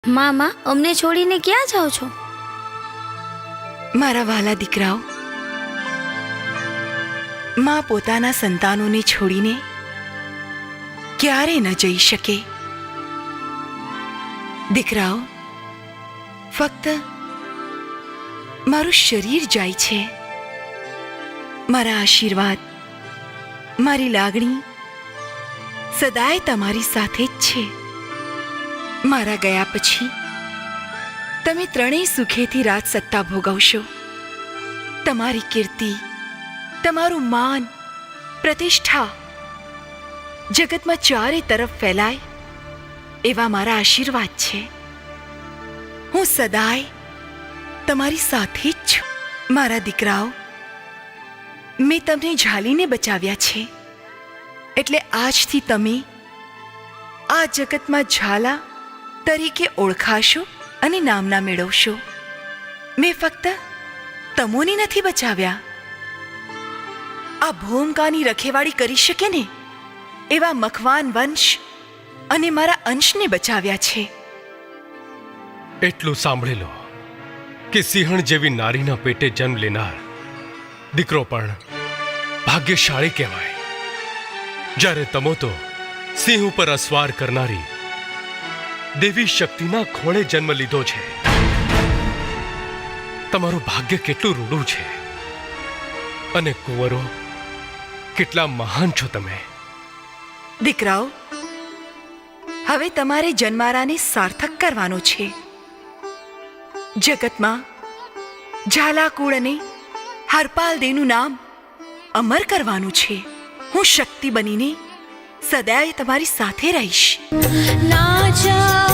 મામા, અમને છોડીને ક્યાં જાઓ છો? મારા વહાલા દીકરાઓ, માં પોતાના સંતાનોને છોડીને ક્યારે ન જઈ શકે. દીકરાઓ, ફક્ત મારું શરીર જાય છે, મારા આશીર્વાદ, મારી લાગણી સદાય તમારી સાથે જ છે. મારા ગયા પછી તમે ત્રણેય સુખેથી રાજ સત્તા ભોગવશો. તમારી કીર્તિ, તમારું માન, પ્રતિષ્ઠા જગતમાં ચારે તરફ ફેલાય એવા મારા આશીર્વાદ છે. હું સદાય તમારી સાથે જ છું. મારા દીકરાઓ, મેં તમને ઝાલીને બચાવ્યા છે, એટલે આજથી તમે આ જગતમાં ઝાલા તરીકે ઓળખાશો અને નામના મેળવશો. મેં ફક્ત તમોને નથી બચાવ્યા, આ ભોમકાની રખેવાળી કરી શકે ને એવા મખવાન વંશ અને મારા અંશને બચાવ્યા છે. એટલું સાંભળી લો કે સિંહણ જેવી નારીના પેટે જન્મ લેનાર દીકરો પણ ભાગ્યશાળી કહેવાય, જ્યારે તમો તો સિંહ ઉપર અસવાર કરનારી દેવી શક્તિના ખોળે જન્મ લીધો છે. તમારું ભાગ્ય કેટલું રૂડું છે, અને કુંવરો કેટલા મહાન છો તમે. દીકરાઓ, હવે તમારે જન્મારાને સાર્થક કરવાનો છે. જગતમાં ઝાલાકુળ અને હરપાલ દેનું નામ અમર કરવાનું છે. હું શક્તિ બનીને સદાય તમારી સાથે રહીશ. ના જાઓ